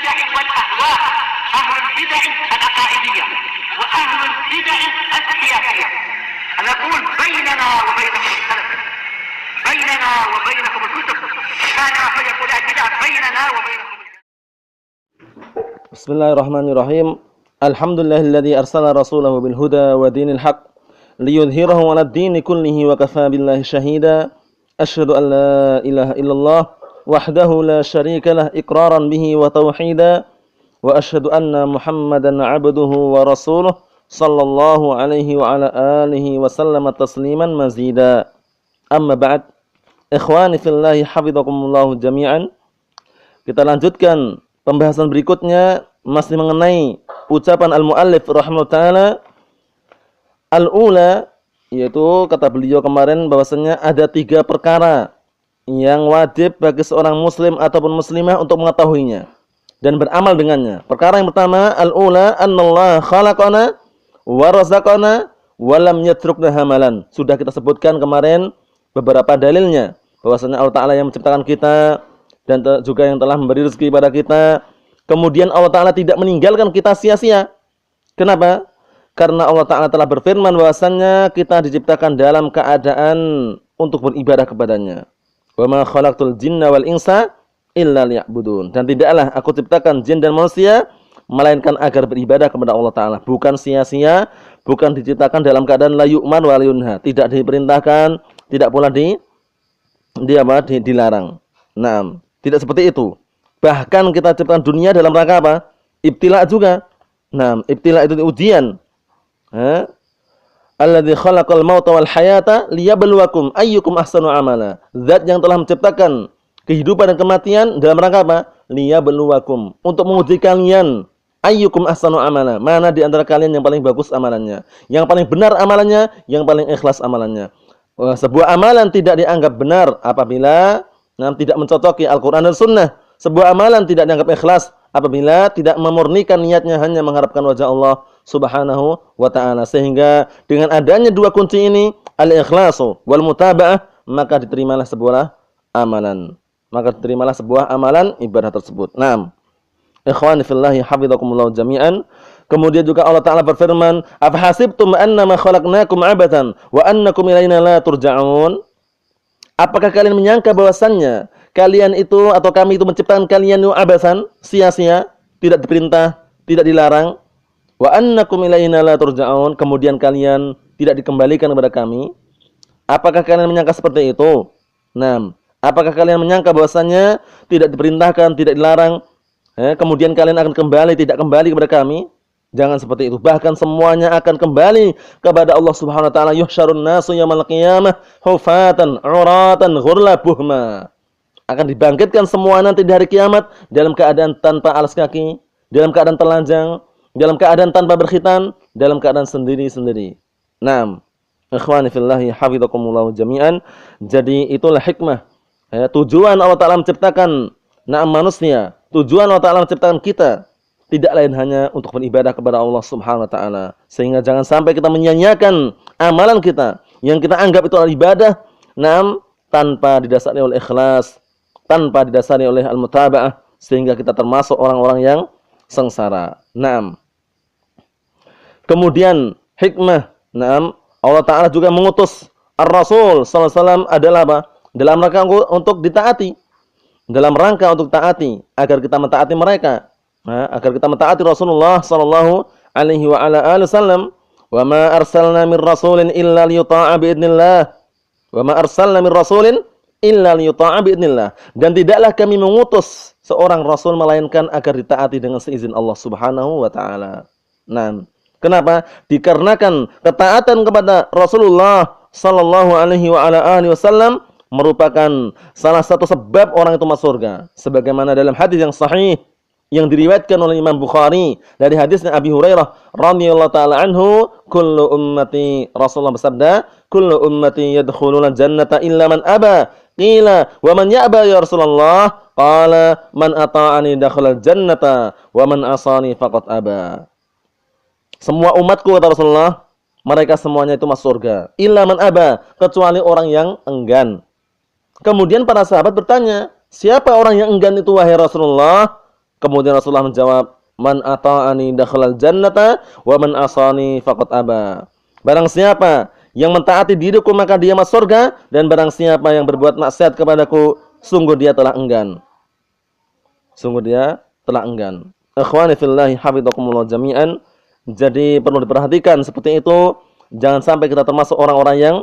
البدع والأهواء، أهل البدع العقائدية وأهل البدع السياسية. نقول بيننا وبينكم السلف، بيننا وبينكم الكتب، كان فيقول البدع بيننا وبينكم. Bismillahirrahmanirrahim. Alhamdulillahilladzi arsala rasulahu bil huda wa dinil haq liyudhhirahu 'alad dini kullihi wa kafaa billahi shahida. Asyhadu an la ilaha illallah wahdahu la syarika lah iqraran bihi wa tauhida. Wa asyhadu anna Muhammadan 'abduhu wa rasuluh sallallahu alaihi wa ala alihi wa sallama tasliman mazida. Amma ba'd. Ikhwani fillahi hafizakumullah jami'an. Kita lanjutkan pembahasan berikutnya masih mengenai ucapan al-muallif rahimahullah taala. Al-ula, yaitu kata beliau kemarin bahwasanya ada 3 perkara yang wajib bagi seorang muslim ataupun muslimah untuk mengetahuinya dan beramal dengannya. Perkara yang pertama, al-ula annallaha khalaqana wa razaqana wa lam yatrukna hamalan. Sudah kita sebutkan kemarin beberapa dalilnya bahwasanya Allah Taala yang menciptakan kita dan juga yang telah memberi rezeki pada kita. Kemudian Allah Ta'ala tidak meninggalkan kita sia-sia. Kenapa? Karena Allah Ta'ala telah berfirman bahwasannya kita diciptakan dalam keadaan untuk beribadah kepadanya. Wa ma khalaqtul jinna wal insa illa liya'budun. Dan tidaklah aku ciptakan jin dan manusia melainkan agar beribadah kepada Allah Ta'ala. Bukan sia-sia, bukan diciptakan dalam keadaan la yu'mar wa la yunha. Tidak diperintahkan, tidak pula dilarang. Nah, tidak seperti itu. Bahkan kita ciptakan dunia dalam rangka apa? Ibtila juga. Nah, ibtila itu ujian. Alladzi khalaqal mauta wal hayata liyabluwakum ayyukum ahsanu amala. Zat yang telah menciptakan kehidupan dan kematian dalam rangka apa? Liyabluwakum, untuk menguji kalian. Ayyukum ahsanu amala. Mana di antara kalian yang paling bagus amalannya? Yang paling benar amalannya, yang paling ikhlas amalannya. Sebuah amalan tidak dianggap benar apabila tidak mencocoki Al-Qur'an dan Sunnah. Sebuah amalan tidak dianggap ikhlas apabila tidak memurnikan niatnya hanya mengharapkan wajah Allah Subhanahu wa ta'ala. Sehingga dengan adanya 2 kunci ini, al-ikhlasu wal mutaba'ah, maka diterimalah sebuah amalan. Maka diterimalah sebuah amalan ibadah tersebut. Naam. Ikhwani fillahi hafizakumullah jami'an. Kemudian juga Allah Ta'ala berfirman, "Afahasibtum annama khalaqnakum 'abatan wa annakum ilaina la turja'un?" Apakah kalian menyangka bahwasannya kalian itu atau kami itu menciptakan kalian abasan, sia-sia, tidak diperintah, tidak dilarang, wa annakum ilaina la turja'un, kemudian kalian tidak dikembalikan kepada kami? Apakah kalian menyangka seperti itu? Nah, apakah kalian menyangka bahwasannya tidak diperintahkan, tidak dilarang, kemudian kalian akan kembali, tidak kembali kepada kami? Jangan seperti itu. Bahkan semuanya akan kembali kepada Allah Subhanahu wa taala. Yuhsyarun nasu yaumil qiyamah hufatan, uratan, ghurla buhma. Akan dibangkitkan semua nanti di hari kiamat dalam keadaan tanpa alas kaki, dalam keadaan telanjang, dalam keadaan tanpa berkhitan, dalam keadaan sendiri-sendiri. Naam. Ikhwani fillahi hafizakumullah jami'an. Jadi itulah hikmah. Tujuan Allah Ta'ala menciptakan manusia. Tujuan Allah Ta'ala menciptakan kita tidak lain hanya untuk beribadah kepada Allah Subhanahu wa taala. Sehingga jangan sampai kita menyia-nyiakan amalan kita yang kita anggap itu adalah ibadah, tanpa didasari oleh ikhlas, tanpa didasari oleh al-mutaba'ah, sehingga kita termasuk orang-orang yang sengsara. Naam. Kemudian hikmah, Allah Ta'ala juga mengutus Ar-Rasul sallallahu alaihi wasallam adalah apa? Dalam rangka untuk ditaati. Dalam rangka untuk taati, agar kita mentaati mereka. Agar kita mentaati Rasulullah sallallahu alaihi wa ala alihi wasallam. Wa ma arsalna min rasulin illa liyuta'a biidznillah. Wa ma arsalna min rasulin illa liyuta'a biidznillah. Dan tidaklah kami mengutus seorang rasul melainkan agar ditaati dengan seizin Allah Subhanahu wa taala. Nah, kenapa? Dikarenakan ketaatan kepada Rasulullah sallallahu alaihi wa ala alihi wasallam merupakan salah satu sebab orang itu masuk surga. Sebagaimana dalam hadis yang sahih yang diriwayatkan oleh Imam Bukhari dari hadisnya Abi Hurairah radhiyallahu taala anhu, kullu ummati, Rasulullah bersabda, kullu ummati yadkhuluna jannata illa man aba. Qila wa man ya'ba ya Rasulullah? Qala man ata'ani dakhala jannata wa man asani faqad aba. Semua umatku, kata Rasulullah, mereka semuanya itu masuk surga. Illa man aba, kecuali orang yang enggan. Kemudian para sahabat bertanya, siapa orang yang enggan itu wahai Rasulullah? Kemudian Rasulullah menjawab, "Man ata'ani dakhalal jannata wa man asani faqad aba." Barang siapa yang mentaati diriku maka dia masuk surga, dan barang siapa yang berbuat maksiat kepadaku sungguh dia telah enggan. Sungguh dia telah enggan. Ikhwani fillahi hafizakumullah jami'an. Jadi perlu diperhatikan seperti itu. Jangan sampai kita termasuk orang-orang yang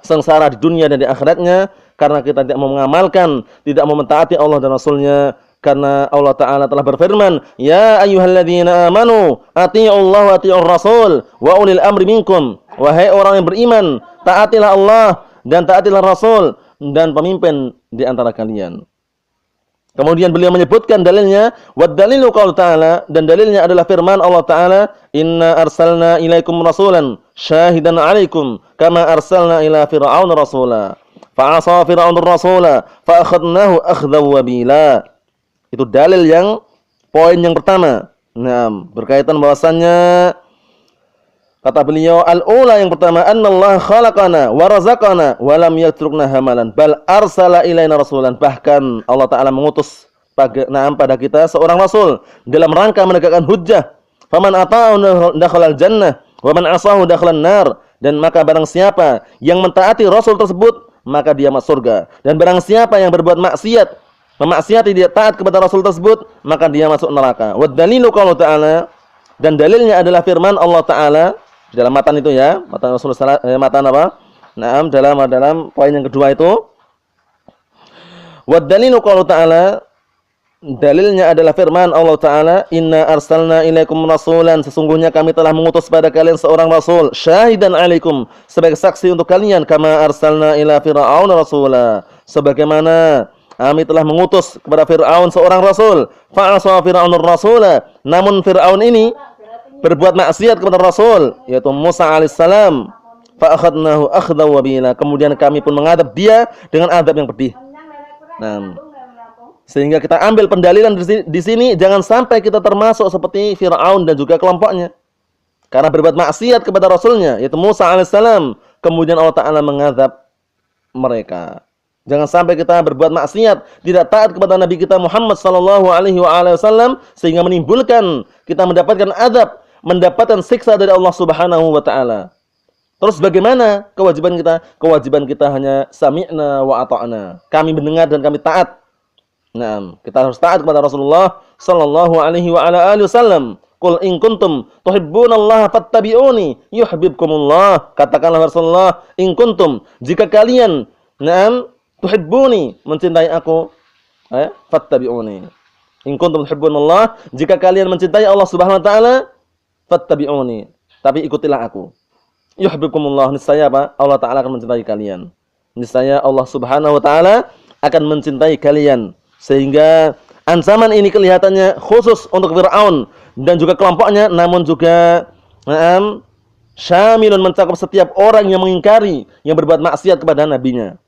sengsara di dunia dan di akhiratnya karena kita tidak mau mengamalkan, tidak mau mentaati Allah dan Rasulnya. Karena Allah Ta'ala telah berfirman, "Ya ayyuhalladzina amanu, ati'ullaha wa ati'ur rasul, wa ulil amri minkum." Wahai orang yang beriman, taatilah Allah dan taatilah Rasul dan pemimpin di antara kalian. Kemudian beliau menyebutkan dalilnya, wad dalilu qaul ta'ala, dan dalilnya adalah firman Allah Ta'ala, "Inna arsalna ilaikum rasulan syahidan 'alaikum kama arsalna ila fir'aun rasula. Fa'asa fir'aunur rasula fa akhadnahu akhdaw wabila." Itu dalil yang poin yang pertama. Nah, berkaitan bahwasannya kata beliau al-ula yang pertama, annallaha khalaqana wa razaqana wa lam yatrukna hamalan bal arsala ilaina rasulan. Bahkan Allah Ta'ala mengutus pada kita seorang rasul dalam rangka menegakkan hujjah. Faman ata'ahu dakhalal jannah wa man asahu dakhalan nar. Dan maka barang siapa yang mentaati rasul tersebut maka dia masuk surga. Dan barang siapa yang berbuat maksiat, memaksiati dia taat kepada rasul tersebut, maka dia masuk neraka. Wad dalilu qaulu ta'ala, dan dalilnya adalah firman Allah Ta'ala dalam matan itu ya, matan Rasulullah matan apa? Naam, dalam poin yang kedua itu. Wad dalilu qaulu ta'ala, dalilnya adalah firman Allah Ta'ala, "Inna arsalna ilaikum rasulan." Sesungguhnya kami telah mengutus pada kalian seorang rasul, syahidan 'alaikum, sebagai saksi untuk kalian, kama arsalna ila fir'aun rasula, sebagaimana kami telah mengutus kepada Fir'aun seorang rasul. Fa'asa Fir'aunur rasula. Namun Fir'aun ini berbuat maksiat kepada Rasul, yaitu Musa alaihissalam. Fa'akhadnahu akhdaw wabila. Kemudian kami pun mengadab dia dengan adab yang pedih. Nah, sehingga kita ambil pendalilan di sini, jangan sampai kita termasuk seperti Fir'aun dan juga kelompoknya. Karena berbuat maksiat kepada Rasulnya, yaitu Musa alaihissalam. Kemudian Allah Ta'ala mengadab mereka. Jangan sampai kita berbuat maksiat, tidak taat kepada Nabi kita Muhammad sallallahu alaihi wasallam sehingga menimbulkan kita mendapatkan azab, mendapatkan siksa dari Allah Subhanahu wa taala. Terus bagaimana kewajiban kita? Kewajiban kita hanya sami'na wa ata'na. Kami mendengar dan kami taat. Nah, kita harus taat kepada Rasulullah sallallahu alaihi wasallam. Qul in kuntum tuhibbunallaha fattabi'uni yuhibbukumullah. Katakanlah Rasulullah, in kuntum, jika kalian tuhibbuni, mencintai aku, fattabi'uni. In kuntum tuhibbunallah, jika kalian mencintai Allah Subhanahu wa taala, fattabi'uni, tapi ikutilah aku. Yuhibbukumullah, niscaya apa? Allah Ta'ala akan mencintai kalian. Niscaya Allah Subhanahu wa taala akan mencintai kalian. Sehingga ancaman ini kelihatannya khusus untuk Fir'aun dan juga kelompoknya, namun juga syamilun, mencakup setiap orang yang mengingkari, yang berbuat maksiat kepada nabinya.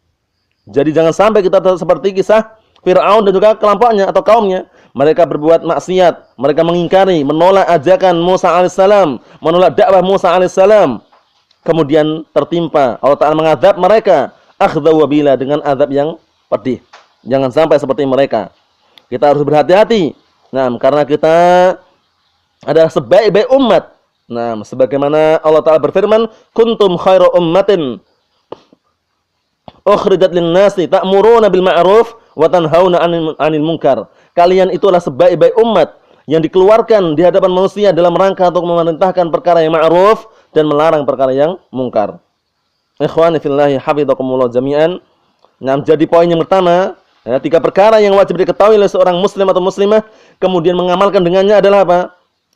Jadi jangan sampai kita seperti kisah Fir'aun dan juga kelompoknya atau kaumnya. Mereka berbuat maksiat, mereka mengingkari, menolak ajakan Musa alaihissalam, menolak dakwah Musa alaihissalam. Kemudian tertimpa, Allah Ta'ala mengadab mereka, akhdaw wabila, dengan adab yang pedih. Jangan sampai seperti mereka. Kita harus berhati-hati. Nah, karena kita adalah sebaik-baik umat. Nah, sebagaimana Allah Ta'ala berfirman, kuntum khairu ummatin ukhrijat lin-nasi ta'muruna bil ma'ruf wa tanhauna 'anil munkar. Kalian itulah sebaik-baik umat yang dikeluarkan di hadapan manusia dalam rangka untuk memerintahkan perkara yang ma'ruf dan melarang perkara yang mungkar. Ikhwani fillahi hafizakumullah jami'an. Nah, jadi poin yang pertama, ya, 3 perkara yang wajib diketahui oleh seorang muslim atau muslimah kemudian mengamalkan dengannya adalah apa?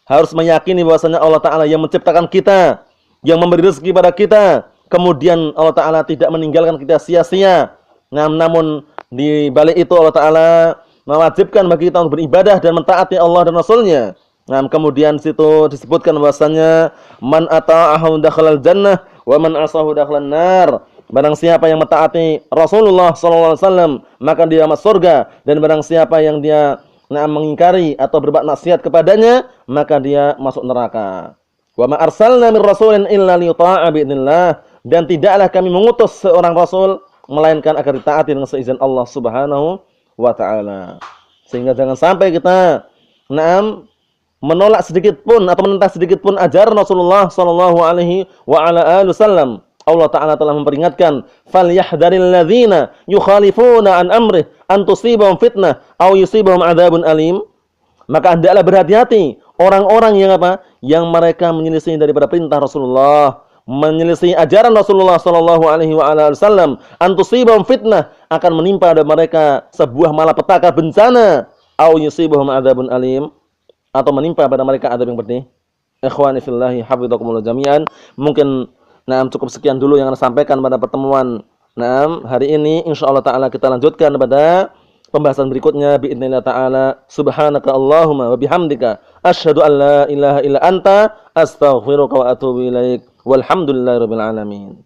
Harus meyakini bahwasanya Allah Ta'ala yang menciptakan kita, yang memberi rezeki pada kita. Kemudian Allah Ta'ala tidak meninggalkan kita sia-sia. Namun di balik itu Allah Ta'ala mewajibkan bagi kita untuk beribadah dan mentaati Allah dan Rasulnya. Kemudian situ disebutkan bahwasanya man ata'ahu dakhalal jannah wa man asahu dakhalan nar. Barang siapa yang mentaati Rasulullah SAW maka dia masuk surga, dan barang siapa yang dia mengingkari atau berbuat maksiat kepadanya maka dia masuk neraka. Wa ma arsalna mir rasulin illa liyuta'a bi'idznillah. Dan tidaklah kami mengutus seorang rasul melainkan agar ditaati dengan seizin Allah Subhanahu wa taala. Sehingga jangan sampai kita menolak sedikit pun atau menentang sedikit pun ajaran Rasulullah sallallahu alaihi wa ala alihi wasallam, Allah Ta'ala telah memperingatkan, "Falyahdharil ladzina yukhalifuna an amrih an tusibahum fitnah aw yusibahum adzabun alim." Maka hendaklah berhati-hati orang-orang yang apa? Yang mereka menyelisih daripada perintah Rasulullah, menyelisih ajaran Rasulullah sallallahu alaihi wa ala wasallam, an tusibahum fitnah, akan menimpa pada mereka sebuah malapetaka bencana, aw yusibahum adzabun alim, atau menimpa pada mereka azab yang pedih. Ikhwani fillahi hafizakumullah jami'an. Mungkin cukup sekian dulu yang saya sampaikan pada pertemuan hari ini. Insyaallah taala kita lanjutkan pada pembahasan berikutnya biidznillah taala. Subhanaka Allahumma wa bihamdika asyhadu an la ilaha illa anta astaghfiruka wa atubu ilaik. Walhamdulillahirabbil alamin.